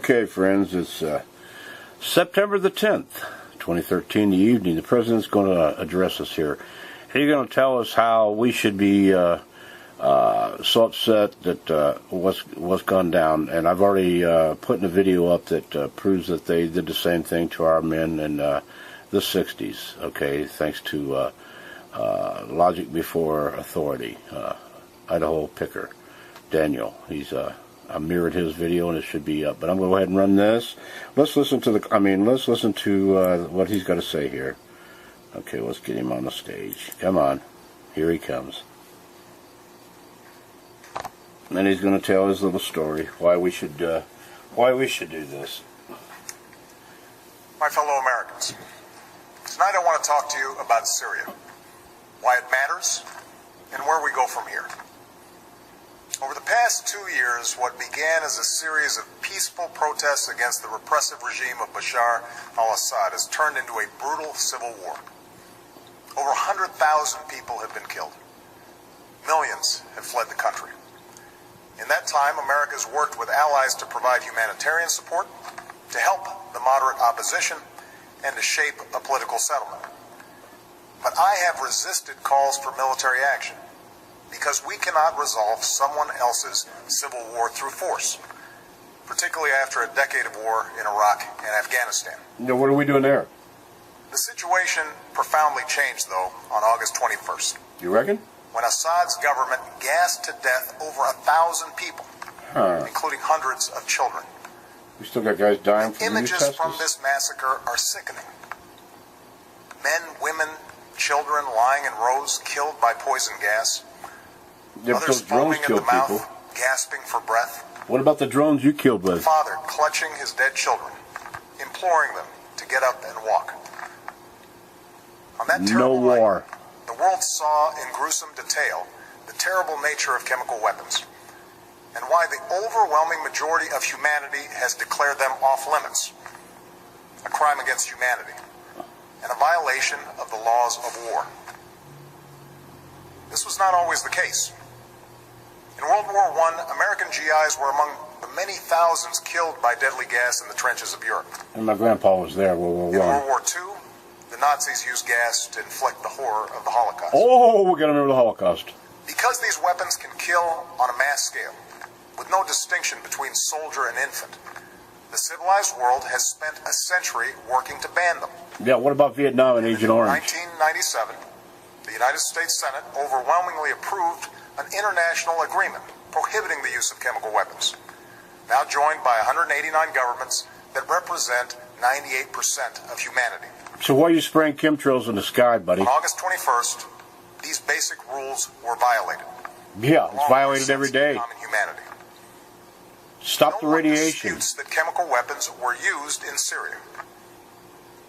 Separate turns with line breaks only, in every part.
Okay, friends, it's September the 10th, 2013, the evening. The President's going to address us here. He's going to tell us how we should be so upset that what's gone down. And I've already put in a video up that proves that they did the same thing to our men in the 60s, okay, thanks to Logic Before Authority, Idaho Picker, Daniel. I mirrored his video and it should be up, but I'm going to go ahead and run this. Let's listen to what he's got to say here. Okay, let's get him on the stage. Come on, here he comes. And he's going to tell his little story why we should do this.
My fellow Americans, tonight I want to talk to you about Syria, why it matters, and where we go from here. Over the past 2 years, what began as a series of peaceful protests against the repressive regime of Bashar al-Assad has turned into a brutal civil war. Over 100,000 people have been killed. Millions have fled the country. In that time, America has worked with allies to provide humanitarian support, to help the moderate opposition, and to shape a political settlement. But I have resisted calls for military action, because we cannot resolve someone else's civil war through force, particularly after a decade of war in Iraq and Afghanistan.
Now, what are we doing there?
The situation profoundly changed, though, on August 21st.
You reckon?
When Assad's government gassed to death over 1,000 people, including hundreds of children.
We still got guys dying from
Images from this massacre are sickening. Men, women, children lying in rows, killed by poison gas. Others foaming at the mouth, gasping for breath.
What about the drones you killed with?
Father clutching his dead children, imploring them to get up and walk. On that terrible night, the world saw in gruesome detail the terrible nature of chemical weapons, and why the overwhelming majority of humanity has declared them off limits, a crime against humanity, and a violation of the laws of war. This was not always the case. In World War I, American GIs were among the many thousands killed by deadly gas in the trenches of Europe.
And my grandpa was there, World War I.
In World War II, the Nazis used gas to inflict the horror of the Holocaust.
Oh, we're going to remember the Holocaust.
Because these weapons can kill on a mass scale, with no distinction between soldier and infant, the civilized world has spent a century working to ban them.
Yeah, what about Vietnam and Agent Orange?
In 1997, the United States Senate overwhelmingly approved an international agreement prohibiting the use of chemical weapons, now joined by 189 governments that represent 98% of humanity.
So why are you spraying chemtrails in the sky, buddy?
On August 21st, these basic rules were violated.
Yeah, it's violated every day.
Common humanity.
Stop the radiation.
No one disputes that chemical weapons were used in Syria.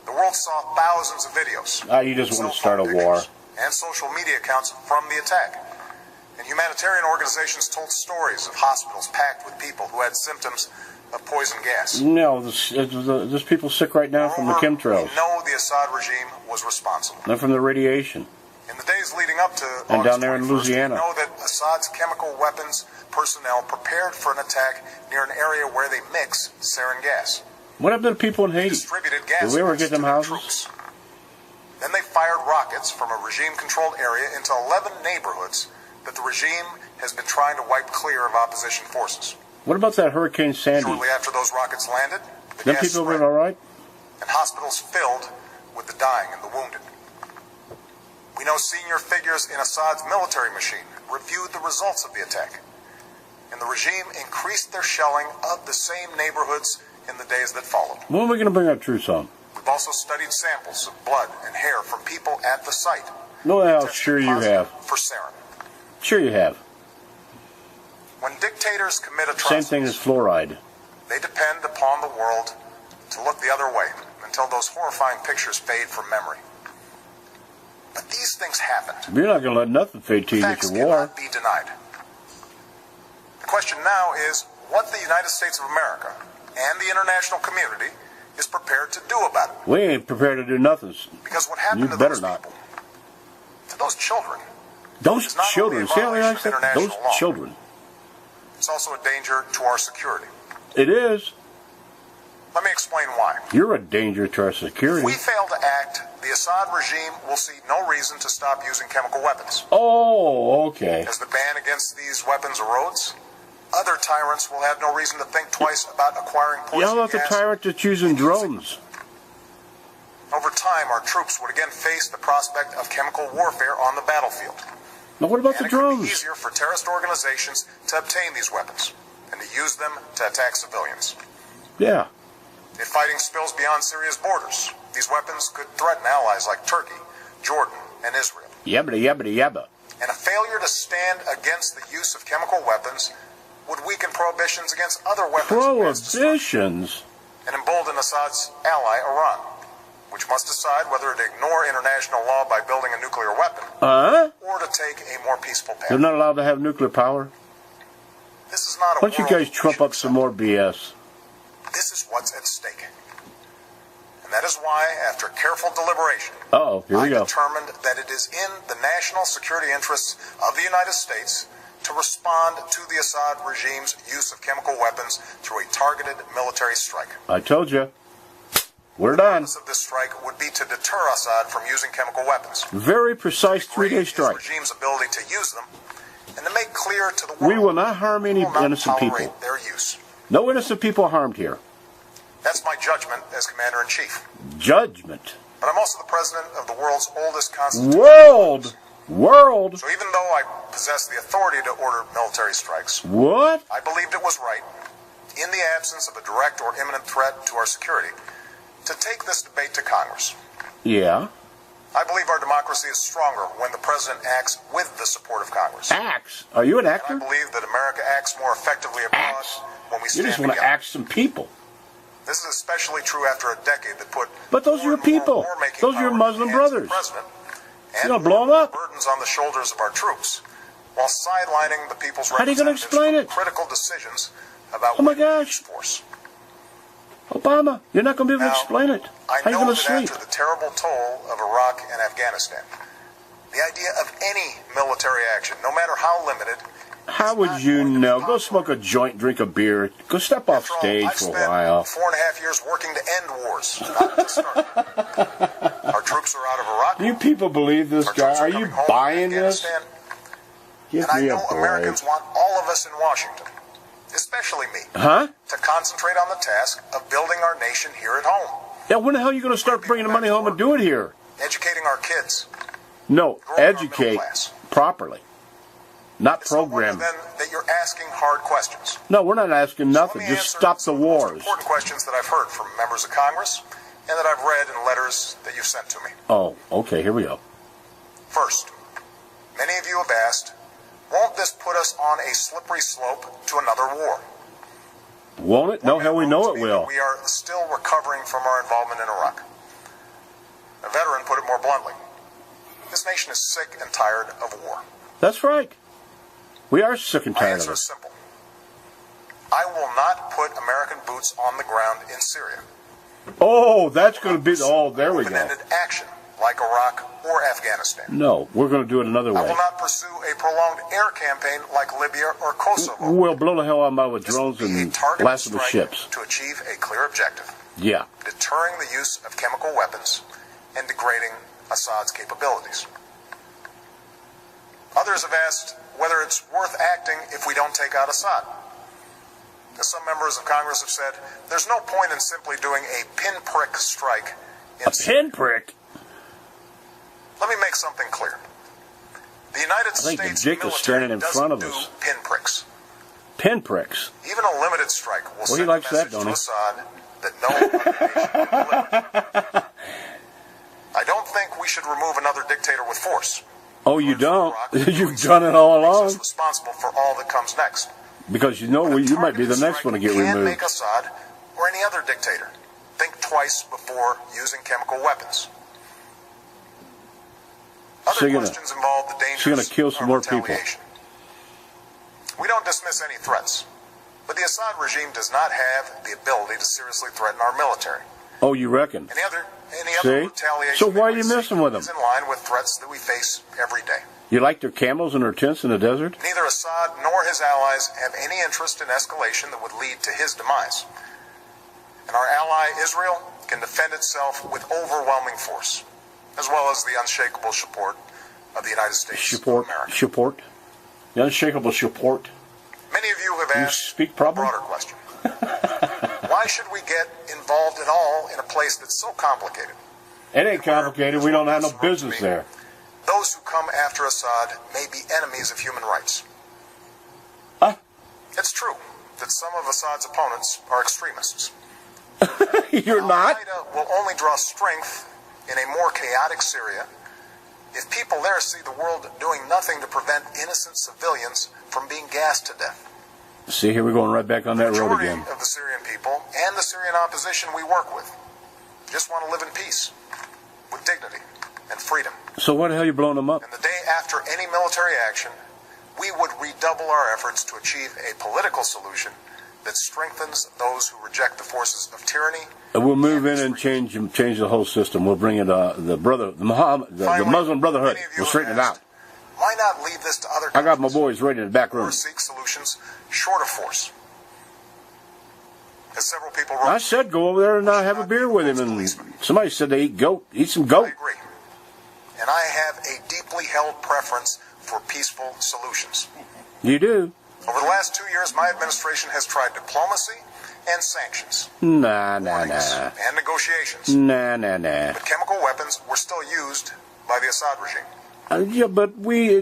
The world saw thousands of videos.
You just want to start a war.
And social media accounts from the attack. And humanitarian organizations told stories of hospitals packed with people who had symptoms of poison gas.
No, there's people sick right now from the chemtrails.
We know the Assad regime was responsible.
And from the radiation.
In the days leading up to
and
August
down there in
21st,
Louisiana.
We know that Assad's chemical weapons personnel prepared for an attack near an area where they mix sarin gas.
What happened to the people in Haiti?
Distributed gas.
Did we ever get them houses?
Troops. Then they fired rockets from a regime-controlled area into 11 neighborhoods that the regime has been trying to wipe clear of opposition forces.
What about that Hurricane Sandy?
Shortly after those rockets landed, the
them
gas
people
spread,
been all right?
and hospitals filled with the dying and the wounded. We know senior figures in Assad's military machine reviewed the results of the attack, and the regime increased their shelling of the same neighborhoods in the days that followed.
When are we going to bring our troops on?
We've also studied samples of blood and hair from people at the site.
No, hell, sure you have.
For sarin.
Sure you have.
When dictators commit atrocities,
same thing as fluoride.
They depend upon the world to look the other way until those horrifying pictures fade from memory. But these things happened.
You're not going to let nothing fade till you get your war.
Facts cannot be denied. The question now is what the United States of America and the international community is prepared to do about it.
We ain't prepared to do nothing.
Because what happened to those people, to those children,
those children, see how I said those children.
It's also a danger to our security.
It is.
Let me explain why.
You're a danger to our
If
security.
we fail to act, the Assad regime will see no reason to stop using chemical weapons.
Oh, okay.
As the ban against these weapons erodes, other tyrants will have no reason to think twice about acquiring
Yeah,
poison
how about the
gas.
tyrant that's using drones?
Over time, our troops would again face the prospect of chemical warfare on the battlefield.
Now, what about the
And it could be
drones?
easier for terrorist organizations to obtain these weapons and to use them to attack civilians.
Yeah.
If fighting spills beyond Syria's borders, these weapons could threaten allies like Turkey, Jordan, and Israel.
Yabba yabba yabba.
And a failure to stand against the use of chemical weapons would weaken prohibitions against other weapons of mass destruction
Prohibitions?
and embolden Assad's ally, Iran, which must decide whether to ignore international law by building a nuclear weapon
Huh?
or to take a more peaceful
They're
path.
not allowed to have nuclear power?
This is not a
Why don't you
world
guys
we
trump
should
up some
accept.
more BS?
This is what's at stake. And that is why, after careful deliberation,
Uh-oh, here
I
we go.
determined that it is in the national security interests of the United States to respond to the Assad regime's use of chemical weapons through a targeted military strike.
I told you. We're
The
done.
purpose of this strike would be to deter Assad from using chemical weapons,
Very precise
degrade
3-day
his
strike.
regime's ability to use them, and to make clear to the world
We will not harm any
we will not
innocent
tolerate
people.
their use.
No innocent people harmed here.
That's my judgment as Commander-in-Chief.
Judgment.
But I'm also the president of the world's oldest constitution.
World.
So even though I possess the authority to order military strikes,
What?
I believed it was right, in the absence of a direct or imminent threat to our security, to take this debate to Congress.
Yeah.
I believe our democracy is stronger when the president acts with the support of Congress.
Axe. Are you an
And I
actor?
believe that America acts more effectively abroad
Axe.
when we
You
stand
just want to
together.
axe some people.
This is especially true after a decade that put
But those are your
more and more
people.
war-making
Those are your
power in
Muslim
the hands of the
brothers.
president,
You
and
gonna blow 'em up?
burdens on the shoulders of our troops, while sidelining the people's
How are you gonna
representatives
explain
from
it?
critical decisions about
Oh my
when to
gosh.
use force.
Obama, you're not going to be able to
Now,
explain it.
I
How are you
know
going
that
to sleep?
after the terrible toll of Iraq and Afghanistan, the idea of any military action, no matter how limited,
How
is
would
not
you
going to be
know? Go
popular.
smoke a joint, drink a beer. Go step off
After all,
stage
I've
for a
spent
while.
4.5 years working to end wars, not to start them. Our troops are out of Iraq.
Do you people believe this
Our
guy?
troops
Are
coming
you
home
buying
from
this?
Afghanistan.
Give
And I
me a
know
break.
Americans want all of us in Washington, especially me,
Huh?
to concentrate on the task of building our nation here at home,
Yeah, when the hell are you going to start bringing the money home and do it here?
educating our kids.
No,
Growing our middle
educate
class.
properly. Not
It's no wonder
program.
then that you're asking hard questions.
No, we're not asking
So
nothing.
let me
Just
answer
stop the
some of most
wars.
important questions that I've heard from members of Congress and that I've read in letters that you've sent to me.
Oh, okay, here we go.
First, many of you have asked, won't this put us on a slippery slope to another war?
Won't it? No,
One
hell, we
man
know
wrote
it
to me
will.
that we are still recovering from our involvement in Iraq. A veteran put it more bluntly. This nation is sick and tired of war.
That's right. We are sick and
My
tired of
answer is
it.
simple. I will not put American boots on the ground in Syria.
Oh, that's going to be. Oh, there we go.
Open-ended action like Iraq or Afghanistan.
No, we're going to do it another
I
way.
will not pursue a prolonged air campaign like Libya or Kosovo.
We'll blow the hell out of with
This will
drones
be a
and
targeted
blast with
strike
ships.
to achieve a clear objective,
Yeah.
deterring the use of chemical weapons and degrading Assad's capabilities. Others have asked whether it's worth acting if we don't take out Assad. As some members of Congress have said, there's no point in simply doing a pinprick strike in
A pinprick.
Let me make something clear. The United
think the
States
dick is
military
standing in
doesn't
front of
do
us.
pinpricks.
Pinpricks.
Even a limited strike will
Well, he
send
likes
a
that,
message
don't
to
he?
Assad that no other nation will deliver. I don't think we should remove another dictator with force.
Oh, you don't?
Iraq,
You've done it all
makes us
along.
responsible for all that comes next.
Because you know you might be the next one to get
Can
removed.
make Assad or any other dictator think twice before using chemical weapons. Other
So you're gonna-
questions involve the dangers
so you're gonna kill some
of
more people.
retaliation. We don't dismiss any threats, but the Assad regime does not have the ability to seriously threaten our military.
Oh, you reckon?
Any other
See?
retaliation
So why
that
are you
we
messing
see
with them?
is in line with threats that we face every day.
You like their camels and their tents in the desert?
Neither Assad nor his allies have any interest in escalation that would lead to his demise. And and our ally Israel can defend itself with overwhelming force, as well as the unshakable support of the United States of America.
Support? The unshakable support?
Many of you have asked
a
broader question. Why should we get involved at all in a place that's so complicated?
It ain't complicated. We don't have no business there.
Those who come after Assad may be enemies of human rights.
Huh?
It's true that some of Assad's opponents are extremists.
You're not?
Al-Qaeda will only draw strength in a more chaotic Syria if people there see the world doing nothing to prevent innocent civilians from being gassed to death.
See, here we're going right back on that road again.
The majority of the Syrian people and the Syrian opposition we work with just want to live in peace, with dignity and freedom.
So why the hell are you blowing them up?
And the day after any military action, we would redouble our efforts to achieve a political solution that strengthens those who reject the forces of tyranny.
We'll move in and change the whole system. We'll bring in the Muslim Brotherhood. We'll straighten it out.
Why not leave this to other countries?
I got my boys ready in the back room.
Or seek solutions short of force. As several people wrote,
I said go over there and have a beer with him. And somebody said they eat some goat.
I agree. And I have a deeply held preference for peaceful solutions.
You do?
Over the last 2 years, my administration has tried diplomacy and sanctions.
Nah.
And negotiations.
Nah.
But chemical weapons were still used by the Assad regime.
Yeah, but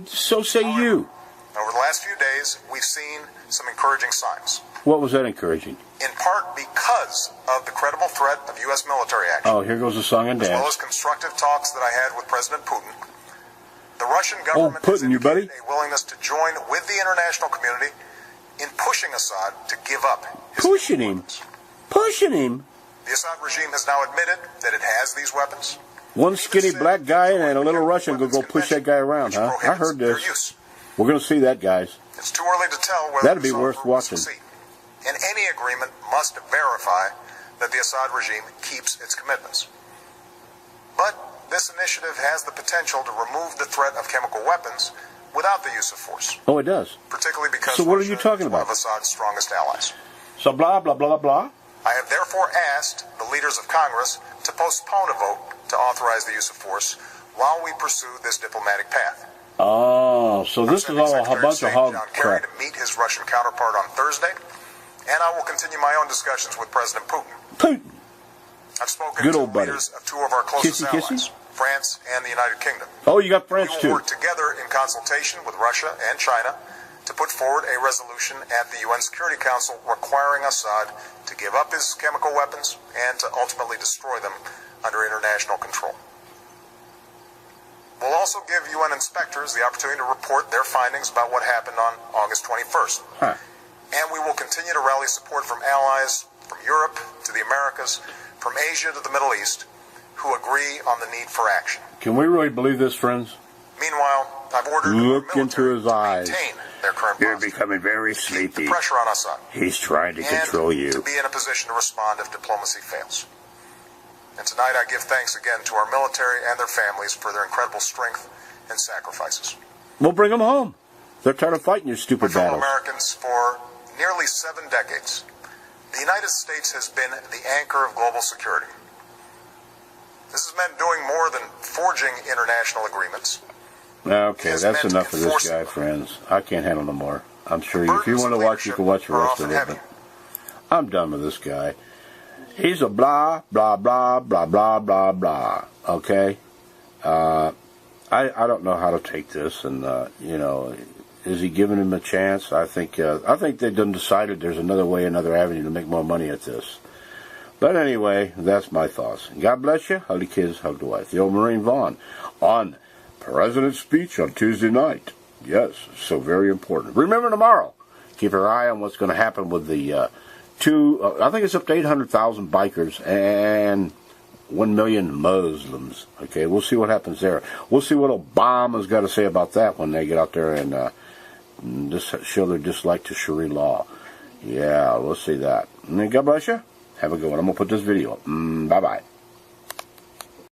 so say you.
Over the last few days, we've seen some encouraging signs.
What was that encouraging?
In part because of the credible threat of U.S. military action.
Oh, here goes the song and
as well
dance.
as constructive talks that I had with President Putin. The Russian government has indicated a willingness to join with the international community in pushing Assad to give up his weapons.
Pushing him?
The Assad regime has now admitted that it has these weapons.
One skinny black guy and a little Russian go push that guy around, huh? I heard this. We're going to see that, guys.
It's too early to tell whether
that'd be worth watching.
And any agreement must verify that the Assad regime keeps its commitments. But this initiative has the potential to remove the threat of chemical weapons without the use of force.
Oh, it does.
Particularly because
so what are you
Russia
talking
is one
about?
of Assad's strongest allies.
So blah, blah, blah, blah.
I have therefore asked the leaders of Congress to postpone a vote to authorize the use of force while we pursue this diplomatic path.
Oh, so this is all a bunch of hog crap.
To meet his Russian counterpart on Thursday, and I will continue my own discussions with President Putin. I've spoken to leaders of two of our closest allies, France and the United Kingdom.
Oh, you got France too.
We will work together in consultation with Russia and China to put forward a resolution at the UN Security Council requiring Assad to give up his chemical weapons and to ultimately destroy them under international control. We'll also give UN inspectors the opportunity to report their findings about what happened on August 21st. And we will continue to rally support from allies from Europe to the Americas, from Asia to the Middle East, who agree on the need for action.
Can we really believe this, friends?
Meanwhile, I've ordered
look into his eyes.
Maintain their current
You're
posture,
becoming very sleepy.
keep the pressure on Assad.
He's trying to control you.
To be in a position to respond if diplomacy fails. And tonight I give thanks again to our military and their families for their incredible strength and sacrifices.
We'll bring them home. They're tired of fighting your stupid
My fellow
battles.
Americans, for nearly 7 decades, the United States has been the anchor of global security. This has meant doing more than forging international agreements.
Okay, that's enough of this guy, friends. I can't handle no more. I'm sure if you want to watch, you can watch the rest of it. But I'm done with this guy. He's a blah, blah, blah, blah, blah, blah, blah. Okay? I don't know how to take this, and, is he giving him a chance? I think they've done decided there's another way, another avenue to make more money at this. But anyway, that's my thoughts. God bless you. Hug the kids, hug the wife. The old Marine Vaughn on President's speech on Tuesday night. Yes, so very important. Remember tomorrow, keep your eye on what's going to happen with the I think it's up to 800,000 bikers and 1 million Muslims. Okay, we'll see what happens there. We'll see what Obama's got to say about that when they get out there and just show their dislike to Sharia law. Yeah, we'll see that. And God bless you. Have a good one. I'm going to put this video up. Bye-bye.